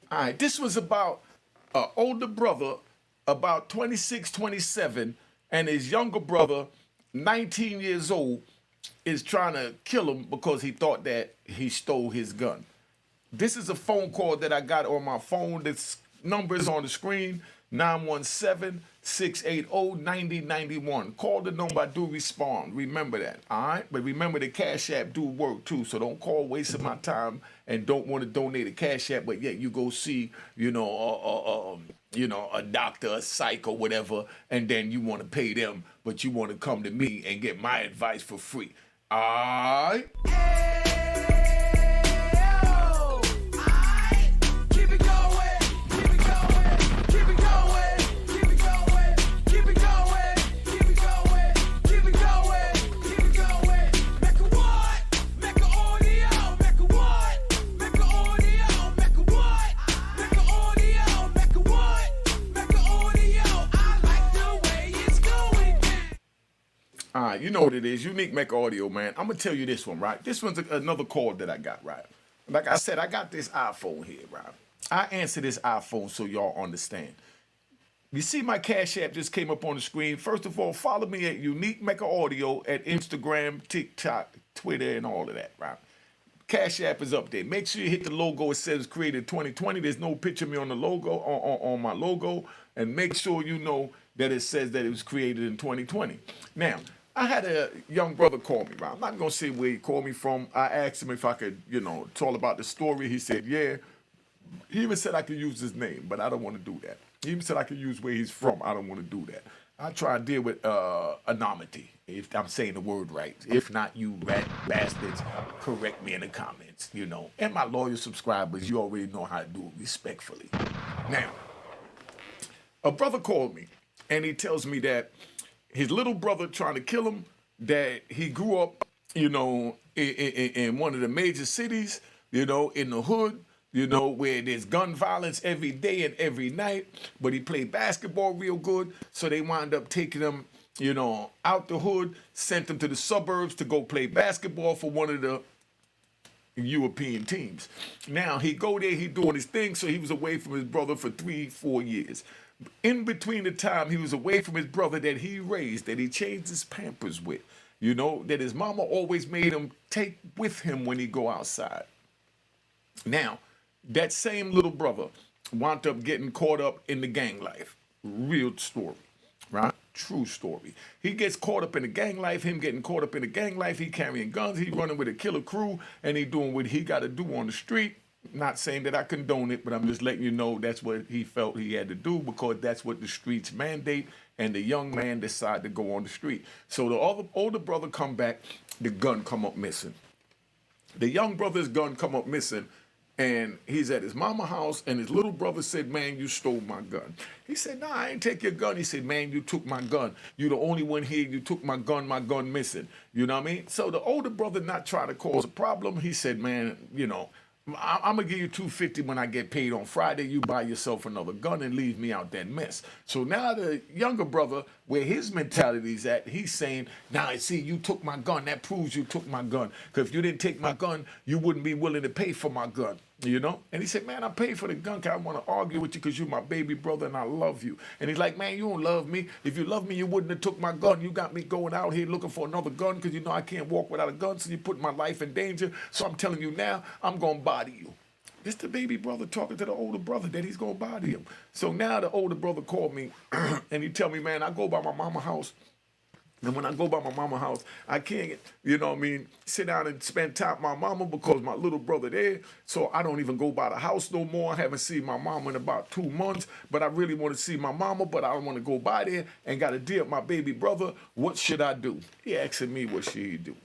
All right, this was about an older brother, about 26, 27, and his younger brother, 19 years old, is trying to kill him because he thought that he stole his gun. This is a phone call that I got on my phone. This number is on the screen, 917-680-9091. Call the number, I do respond. Remember that, all right? But remember the Cash App do work too, so don't call wasting my time and don't want to donate a Cash App, but yet you go see, a doctor, a psych, or whatever, and then you want to pay them, but you want to come to me and get my advice for free. All right? All right, you know what it is. Unique Mecca Audio, man. I'm going to tell you this one, right? This one's another call that I got, right? Like I said, I got this iPhone here, right? I answer this iPhone so y'all understand. You see my Cash App just came up on the screen. First of all, follow me at Unique Mecca Audio at Instagram, TikTok, Twitter, and all of that, right? Cash App is up there. Make sure you hit the logo. It says created 2020. There's no picture of me on the logo, on my logo. And make sure you know that it says that it was created in 2020. Now, I had a young brother call me, right? I'm not going to say where he called me from. I asked him if I could, talk about the story. He said, yeah. He even said I could use his name, but I don't want to do that. He even said I could use where he's from. I don't want to do that. I try to deal with anonymity, if I'm saying the word right. If not, you rat bastards, correct me in the comments, And my loyal subscribers, you already know how to do it respectfully. Now, a brother called me, and he tells me that his little brother trying to kill him, that he grew up, in one of the major cities, in the hood, where there's gun violence every day and every night, but he played basketball real good, so they wound up taking him, out the hood, sent him to the suburbs to go play basketball for one of the European teams. Now, he go there, he doing his thing, so he was away from his brother for 3-4 years. In between the time he was away from his brother that he raised, that he changed his pampers with, that his mama always made him take with him when he go outside. Now, that same little brother wound up getting caught up in the gang life. Real story, right? True story. He gets caught up in the gang life, him getting caught up in the gang life, he carrying guns, he running with a killer crew, and he doing what he got to do on the street. Not saying that I condone it, but I'm just letting you know that's what he felt he had to do because that's what the streets mandate, and the young man decided to go on the street. So the older brother come back, the gun come up missing. The young brother's gun come up missing, and he's at his mama house, and his little brother said, man, you stole my gun. He said, nah, I ain't take your gun. He said, man, you took my gun. You the only one here. You took my gun missing. You know what I mean? So the older brother not trying to cause a problem. He said, man, I'm going to give you $250 when I get paid on Friday. You buy yourself another gun and leave me out that mess. So now the younger brother, where his mentality is at, he's saying, now, see, you took my gun. That proves you took my gun. Because if you didn't take my gun, you wouldn't be willing to pay for my gun. And he said, man, I paid for the gun because I want to argue with you because you're my baby brother and I love you. And he's like, man, you don't love me. If you love me, you wouldn't have took my gun. You got me going out here looking for another gun because I can't walk without a gun, so you put my life in danger. So I'm telling you now, I'm going to body you. This the baby brother talking to the older brother that he's going to body him. So now the older brother called me and he tell me, man, I go by my mama house. And when I go by my mama house, I can't, sit down and spend time with my mama because my little brother there. So I don't even go by the house no more. I haven't seen my mama in about 2 months, but I really want to see my mama, but I don't want to go by there and got to deal with my baby brother. What should I do? He asking me what should he do.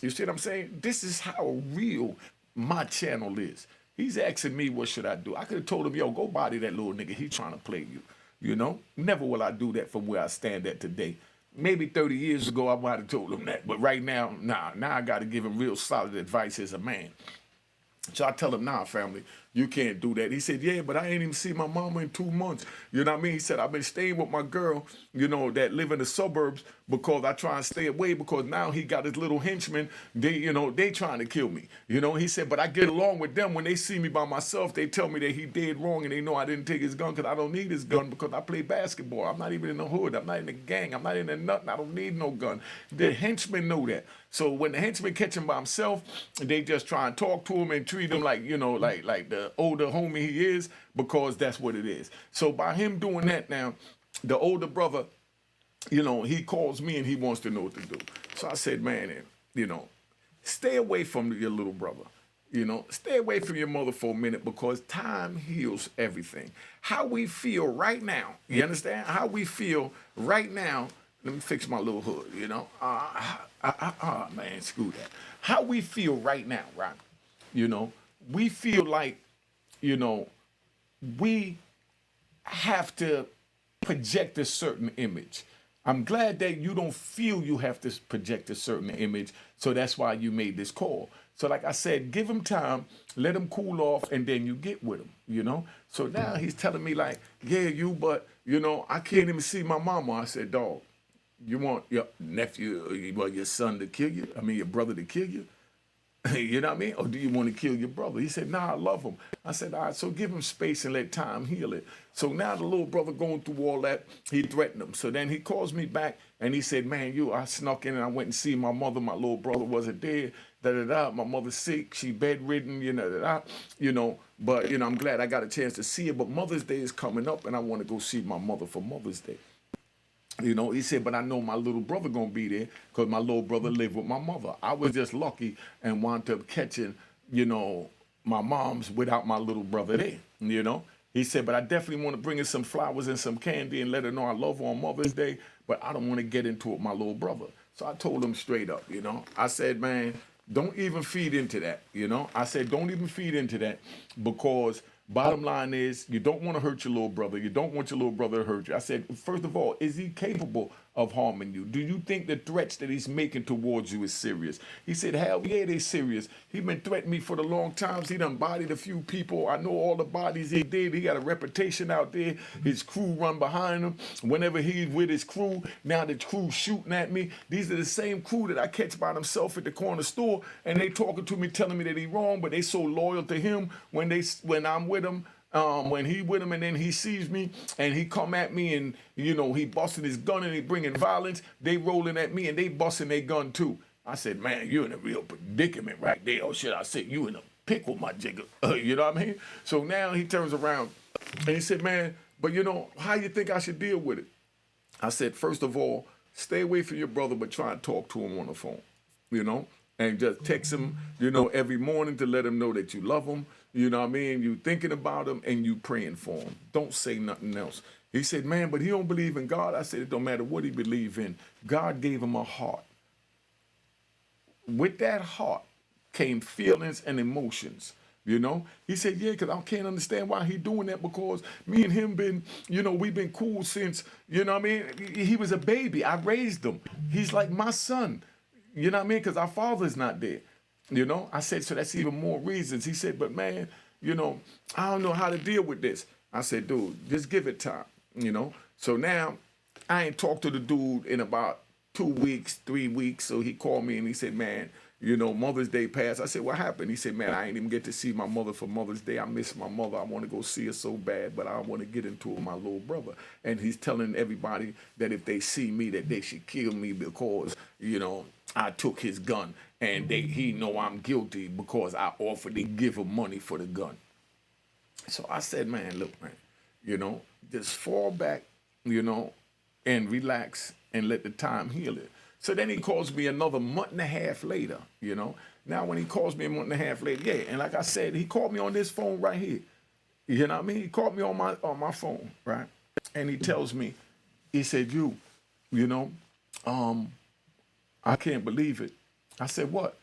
You see what I'm saying? This is how real my channel is. He's asking me what should I do. I could have told him, yo, go body that little nigga. He's trying to play you. Never will I do that from where I stand at today. Maybe 30 years ago, I might have told him that. But right now, nah. Now I got to give him real solid advice as a man. So I tell him, nah, family, you can't do that. He said, yeah, but I ain't even see my mama in 2 months. You know what I mean? He said, I've been staying with my girl, that live in the suburbs because I try and stay away because now he got his little henchmen. They trying to kill me. He said, but I get along with them. When they see me by myself, they tell me that he did wrong and they know I didn't take his gun because I don't need his gun because I play basketball. I'm not even in the hood. I'm not in the gang. I'm not in the nothing. I don't need no gun. The henchmen know that. So when the henchmen catch him by himself, they just try and talk to him and treat him like, like the older homie he is, because that's what it is. So by him doing that now, the older brother, he calls me and he wants to know what to do. So I said, man, stay away from your little brother. Stay away from your mother for a minute because time heals everything. How we feel right now, you understand? How we feel right now, let me fix my little hood, man, screw that. How we feel right now, right? We feel like, we have to project a certain image. I'm glad that you don't feel you have to project a certain image, so that's why you made this call. So like I said, give him time, let him cool off, and then you get with him, So now he's telling me like, yeah, but, I can't even see my mama. I said, dog, you want your nephew, your son to kill you? I mean, your brother to kill you? You know what I mean? Or do you want to kill your brother? He said, nah, I love him. I said, all right, so give him space and let time heal it. So now the little brother going through all that, he threatened him. So then he calls me back and he said, man, I snuck in and I went and see my mother. My little brother wasn't there. My mother's sick. She bedridden, But, I'm glad I got a chance to see her. But Mother's Day is coming up and I want to go see my mother for Mother's Day. He said, but I know my little brother gonna be there because my little brother lived with my mother. I was just lucky and wound up catching, my mom's without my little brother there, He said, but I definitely want to bring her some flowers and some candy and let her know I love her on Mother's Day, but I don't want to get into it with my little brother. So I told him straight up, I said, man, don't even feed into that, I said, don't even feed into that because bottom line is, you don't want to hurt your little brother. You don't want your little brother to hurt you. I said, first of all, is he capable of harming you? Do you think the threats that he's making towards you is serious? He said, hell yeah, they're serious. He been threatening me for the long times. He done bodied a few people. I know all the bodies he did. He got a reputation out there. His crew run behind him. Whenever he's with his crew, now the crew shooting at me. These are the same crew that I catch by themselves at the corner store, and they talking to me, telling me that he wrong, but they so loyal to him when I'm with him. When he with him and then he sees me and he come at me and, he busting his gun and he bringing violence, they rolling at me and they busting their gun too. I said, man, you're in a real predicament right there. Or should I say you in a pickle, my jigger? You know what I mean? So now he turns around and he said, man, but how you think I should deal with it? I said, first of all, stay away from your brother, but try and talk to him on the phone, and just text him, every morning to let him know that you love him. You know what I mean? You thinking about him and you praying for him. Don't say nothing else. He said, man, but he don't believe in God. I said, it don't matter what he believe in. God gave him a heart. With that heart came feelings and emotions. He said, yeah, because I can't understand why he doing that because me and him been, we've been cool since, he was a baby. I raised him. He's like my son. You know what I mean? Because our father's not there. I said, so that's even more reasons. He said, but man, I don't know how to deal with this. I said, dude, just give it time, So now I ain't talked to the dude in about 2 weeks, 3 weeks. So he called me and he said, man, Mother's Day passed. I said, what happened? He said, man, I ain't even get to see my mother for Mother's Day. I miss my mother. I want to go see her so bad, but I want to get into it with my little brother. And he's telling everybody that if they see me, that they should kill me because, I took his gun and he know I'm guilty because I offered to give him money for the gun. So I said, man, look, man, just fall back, and relax and let the time heal it. So then he calls me another month and a half later, Now when he calls me a month and a half later, yeah, and like I said, he called me on this phone right here. You know what I mean? He called me on my phone, right? And he tells me, he said, I can't believe it. I said, what?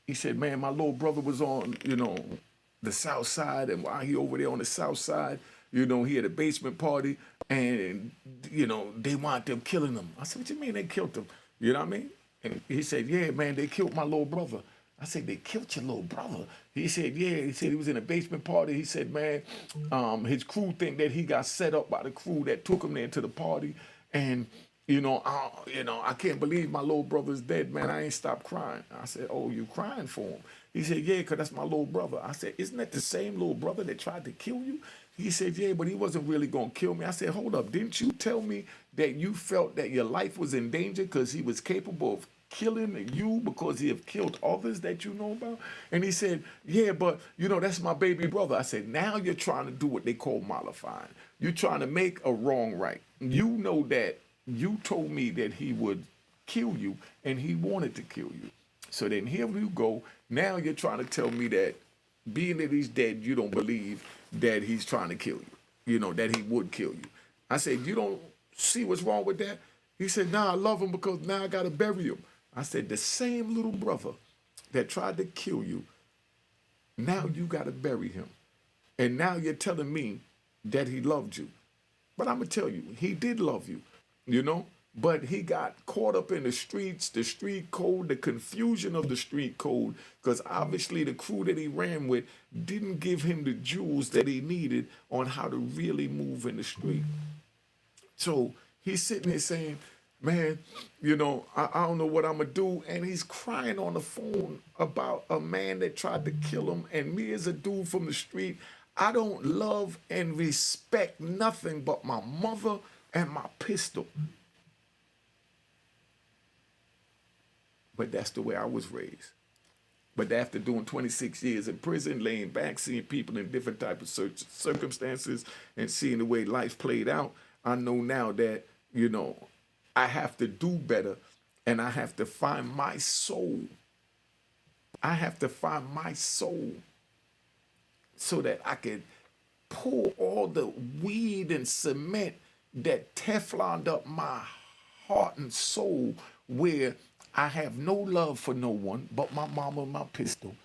He said, man, my little brother was on, the south side, and while he over there on the south side, he had a basement party, and, they wound up killing him. I said, what you mean they killed him? You know what I mean? And he said, yeah, man, they killed my little brother. I said, they killed your little brother. He said, yeah. He said he was in a basement party. He said, man, his crew think that he got set up by the crew that took him there to the party. And, I can't believe my little brother's dead, man. I ain't stopped crying. I said, oh, you crying for him? He said, yeah, because that's my little brother. I said, isn't that the same little brother that tried to kill you? He said, yeah, but he wasn't really going to kill me. I said, hold up, didn't you tell me that you felt that your life was in danger because he was capable of killing you because he have killed others that you know about? And he said, yeah, but, that's my baby brother. I said, now you're trying to do what they call mollifying. You're trying to make a wrong right. You know that you told me that he would kill you and he wanted to kill you. So then here you go. Now you're trying to tell me that being that he's dead, you don't believe that he's trying to kill you, that he would kill you. I said, you don't see what's wrong with that? He said, nah, I love him because now I got to bury him. I said, the same little brother that tried to kill you, now you got to bury him. And now you're telling me that he loved you. But I'm going to tell you, he did love you, but he got caught up in the streets, the street code, the confusion of the street code, because obviously the crew that he ran with didn't give him the jewels that he needed on how to really move in the street. So he's sitting there saying, man, I don't know what I'm going to do. And he's crying on the phone about a man that tried to kill him. And me as a dude from the street, I don't love and respect nothing but my mother and my pistol. But that's the way I was raised. But after doing 26 years in prison, laying back, seeing people in different types of circumstances and seeing the way life played out, I know now that, I have to do better and I have to find my soul. I have to find my soul so that I can pull all the weed and cement that Tefloned up my heart and soul, where I have no love for no one but my mama and my pistol,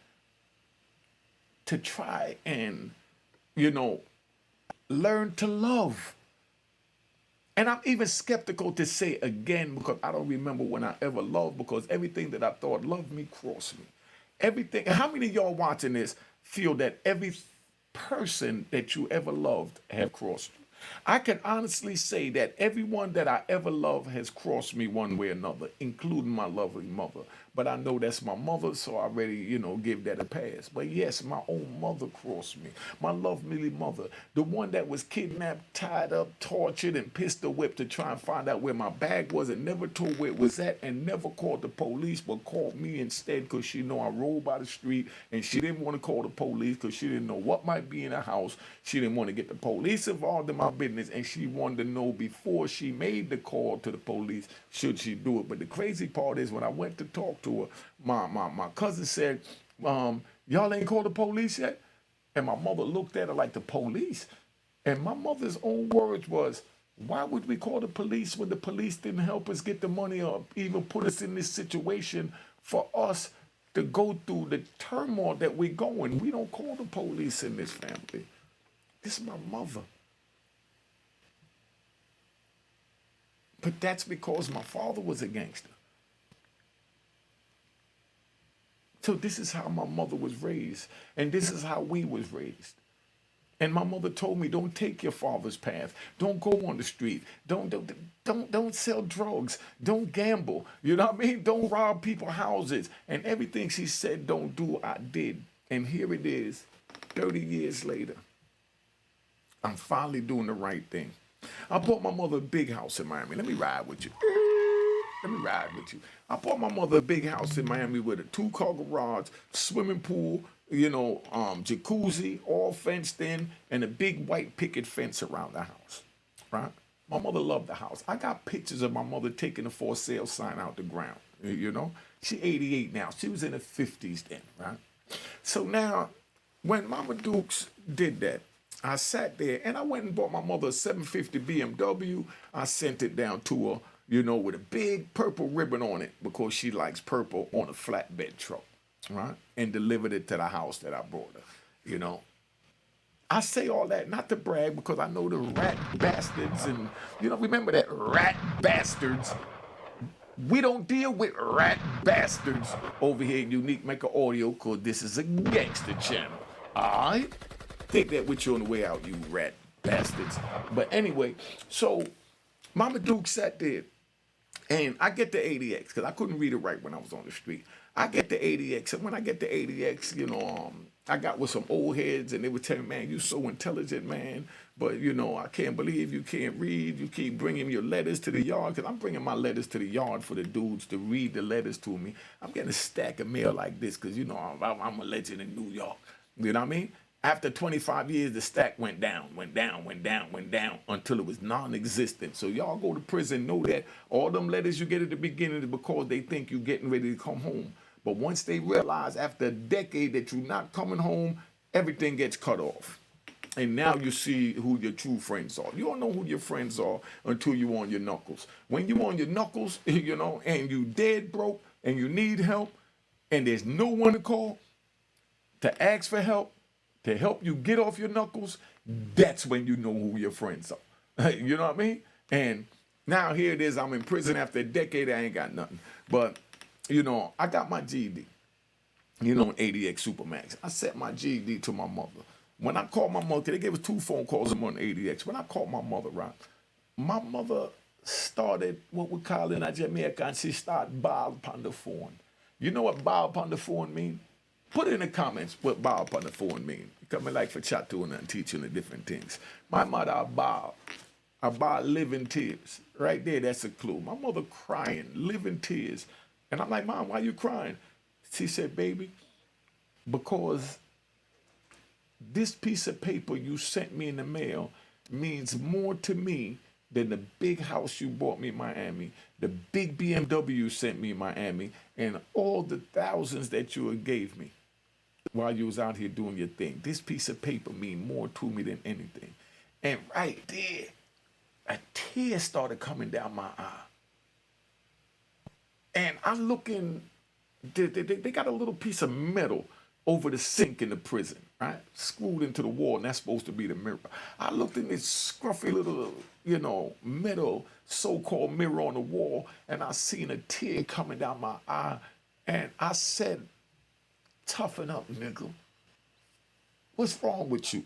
to try and, learn to love. And I'm even skeptical to say again, because I don't remember when I ever loved, because everything that I thought loved me crossed me. Everything. How many of y'all watching this feel that every person that you ever loved have crossed you? I can honestly say that everyone that I ever loved has crossed me one way or another, including my lovely mother. But I know that's my mother, so I already, give that a pass. But yes, my own mother crossed me. My lovely mother, the one that was kidnapped, tied up, tortured, and pistol whipped to try and find out where my bag was, and never told where it was at, and never called the police, but called me instead because she know I rolled by the street, and she didn't want to call the police because she didn't know what might be in the house. She didn't want to get the police involved in my business, and she wanted to know before she made the call to the police, should she do it. But the crazy part is, when I went to talk to her, my cousin said, y'all ain't called the police yet? And my mother looked at her like, the police? And my mother's own words was, why would we call the police when the police didn't help us get the money or even put us in this situation for us to go through the turmoil that we're going? We don't call the police in this family. This is my mother. But that's because my father was a gangster. So this is how my mother was raised, and this is how we was raised. And my mother told me, don't take your father's path. Don't go on the street. Don't sell drugs. Don't gamble. You know what I mean? Don't rob people's houses. And everything she said don't do, I did. And here it is, 30 years later. I'm finally doing the right thing. I bought my mother a big house in Miami. Let me ride with you. I bought my mother a big house in Miami with a 2-car garage, swimming pool, jacuzzi, all fenced in, and a big white picket fence around the house, right? My mother loved the house. I got pictures of my mother taking the for sale sign out the ground, She 88 now. She was in her 50s then, right? So now, when Mama Dukes did that, I sat there and I went and bought my mother a 750 BMW. I sent it down to her, with a big purple ribbon on it because she likes purple, on a flatbed truck, right? And delivered it to the house that I brought her, I say all that not to brag, because I know the rat bastards and, remember that rat bastards We don't deal with rat bastards over here in Unique Mecca Audio because this is a gangster channel. Alright? Take that with you on the way out, you rat bastards. But anyway, so Mama Duke sat there and I get the ADX because I couldn't read it right when I was on the street. I get the ADX, and when I get the ADX, I got with some old heads, and they were telling me, man, you so intelligent, man. But, I can't believe you can't read. You keep bringing your letters to the yard, because I'm bringing my letters to the yard for the dudes to read the letters to me. I'm getting a stack of mail like this because, I'm a legend in New York. You know what I mean? After 25 years, the stack went down until it was non-existent. So y'all go to prison, know that all them letters you get at the beginning is because they think you're getting ready to come home. But once they realize after a decade that you're not coming home, everything gets cut off. And now you see who your true friends are. You don't know who your friends are until you're on your knuckles. When you're on your knuckles, and you dead broke and you need help and there's no one to call to ask for help, to help you get off your knuckles, that's when you know who your friends are. You know what I mean? And now here it is, I'm in prison after a decade, I ain't got nothing. But, I got my GED, ADX Supermax. I sent my GED to my mother. When I called my mother, they gave us 2 phone calls a month on ADX. When I called my mother, right, my mother started what we call in Jamaica, and she started ball upon the phone. You know what ball upon the phone mean? Put it in the comments what ball upon the phone mean. Coming like for chat to and teaching the different things. My mother, I ball living tears. Right there, that's a clue. My mother crying, living tears. And I'm like, Mom, why you crying? She said, baby, because this piece of paper you sent me in the mail means more to me than the big house you bought me in Miami, the big BMW you sent me in Miami, and all the thousands that you gave me while you was out here doing your thing. This piece of paper mean more to me than anything. And right there, a tear started coming down my eye. And I'm looking, they got a little piece of metal over the sink in the prison, right? Screwed into the wall, and that's supposed to be the mirror. I looked in this scruffy little, metal so-called mirror on the wall, and I seen a tear coming down my eye, and I said, toughen up, nigga. What's wrong with you?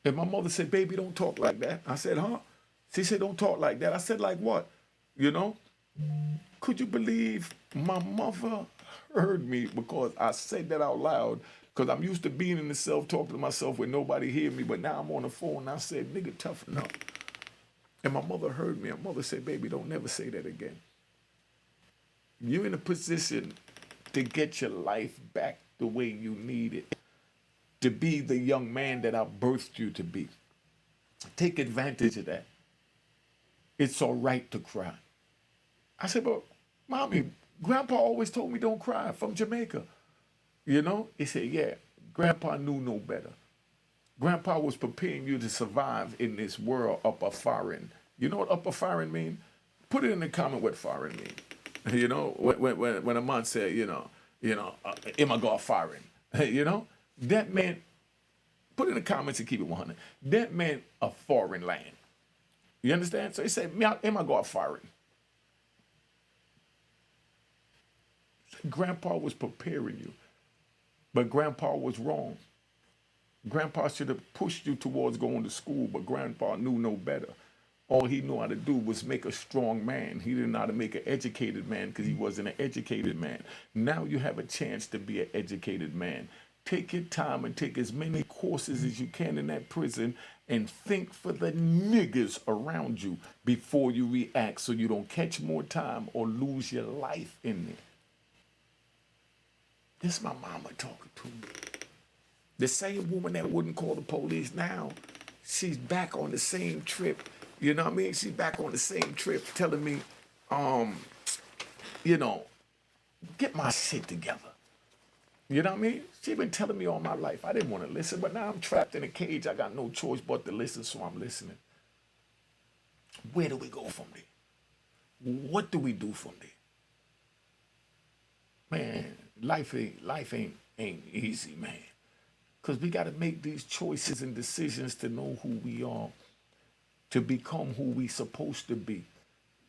And my mother said, baby, don't talk like that. I said, huh? She said, don't talk like that. I said, like what? Could you believe my mother heard me because I said that out loud? Because I'm used to being in the self, talking to myself when nobody hear me, but now I'm on the phone and I said, nigga, toughen up. And my mother heard me. My mother said, baby, don't never say that again. You're in a position to get your life back the way you need it, to be the young man that I birthed you to be. Take advantage of that. It's all right to cry. I said, but Mommy, Grandpa always told me don't cry, from Jamaica. He said, yeah, Grandpa knew no better. Grandpa was preparing you to survive in this world upper foreign. You know what upper foreign mean? Put it in the comment what foreign mean. When a man said, am I going foreign? That meant, put it in the comments and keep it 100. That meant a foreign land. You understand? So he said, am I going foreign? Grandpa was preparing you, but Grandpa was wrong. Grandpa should have pushed you towards going to school, but Grandpa knew no better. All he knew how to do was make a strong man. He didn't know how to make an educated man because he wasn't an educated man. Now you have a chance to be an educated man. Take your time and take as many courses as you can in that prison and think for the niggas around you before you react so you don't catch more time or lose your life in there. This is my mama talking to me. The same woman that wouldn't call the police now, she's back on the same trip. You know what I mean? She's back on the same trip telling me, get my shit together. You know what I mean? She's been telling me all my life. I didn't want to listen, but now I'm trapped in a cage. I got no choice but to listen, so I'm listening. Where do we go from there? What do we do from there? Man, life ain't easy, man. Because we got to make these choices and decisions to know who we are, to become who we supposed to be.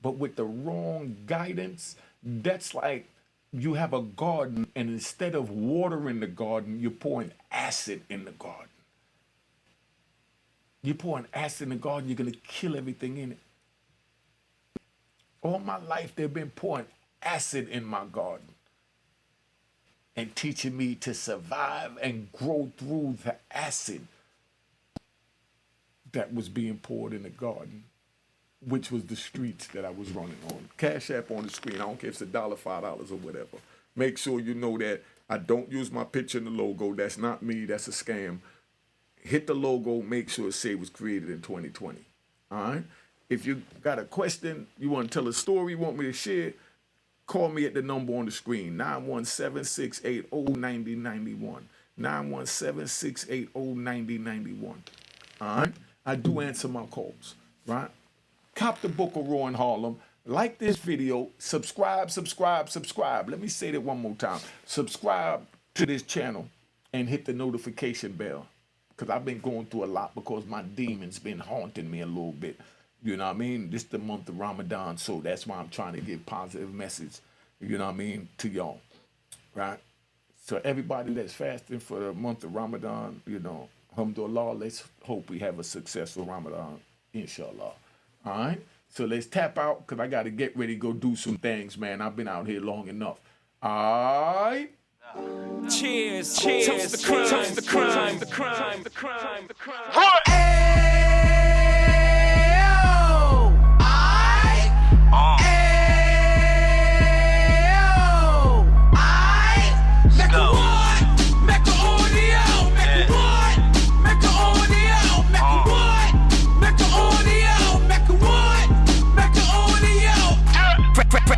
But with the wrong guidance, that's like you have a garden, and instead of watering the garden, you're pouring acid in the garden. You're pouring acid in the garden, you're going to kill everything in it. All my life, they've been pouring acid in my garden and teaching me to survive and grow through the acid that was being poured in the garden, which was the streets that I was running on. Cash App on the screen. I don't care if it's $1, $5, or whatever. Make sure you know that I don't use my picture in the logo. That's not me. That's a scam. Hit the logo. Make sure it say it was created in 2020. All right? If you got a question, you want to tell a story you want me to share, call me at the number on the screen, 917-680-9091. 917-680-9091. All right? I do answer my calls, right? Cop the book of Raw in Harlem. Like this video. Subscribe. Let me say that one more time. Subscribe to this channel and hit the notification bell, because I've been going through a lot because my demons been haunting me a little bit. You know what I mean? This is the month of Ramadan, so that's why I'm trying to give positive message, you know what I mean, to y'all, right? So everybody that's fasting for the month of Ramadan, you know, alhamdulillah, let's hope we have a successful Ramadan, inshallah. All right? So let's tap out, because I got to get ready to go do some things, man. I've been out here long enough. All right? Cheers, toast the crime, toast the crime, the crime, the crime, the crime.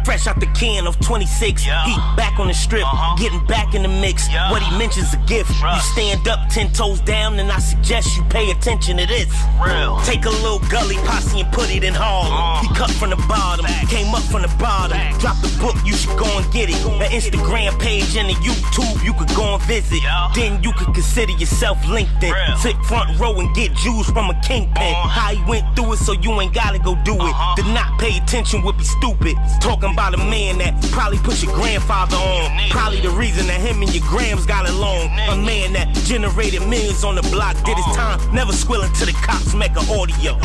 Fresh out the can of 26, yeah. Heat back on the strip, getting back in the mix. Yeah. What he mentions a gift. Rush. You stand up 10 toes down, and I suggest you pay attention to this. Real. Take a little gully posse and put it in Harlem. He cut from the bottom, came up from the bottom. Drop the book, you should go and get it. An Instagram page and a YouTube you could go and visit. Yeah. Then you could consider yourself LinkedIn. Real. Sit front row and get Jews from a kingpin. How he went through it, so you ain't gotta go do it. To not pay attention would be stupid. Talking about a man that probably put your grandfather on. Probably the reason that him and your grams got along. A man that generated millions on the block, did his time, never squilling to the cops, make an audio.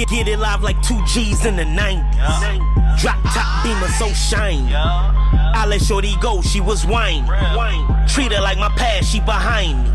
Get it live like 2 G's in the 90s. Drop top beamer so shiny. I let shorty go, she was whining. Treat her like my past, she behind me.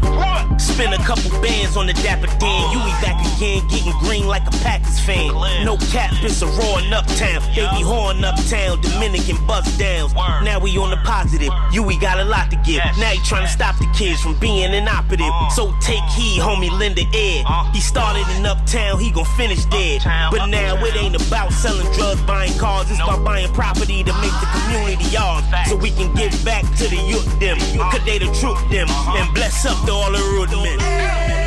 Spin a couple bands on the Dapper Dan. You be back again, getting green like a Packers fan. No cap, it's a roaring uptown. They be horn uptown, Dominican bust downs. Now we on the positive, you we got a lot to give. Now he trying to stop the kids from being inoperative. So take heed, homie, lend the air. He started in uptown, he gon' finish dead. But now it ain't about selling drugs, buying cars. It's about buying property to make the community yours. So we can give back to the youth them, cause they the truth them, and bless up to all the root men.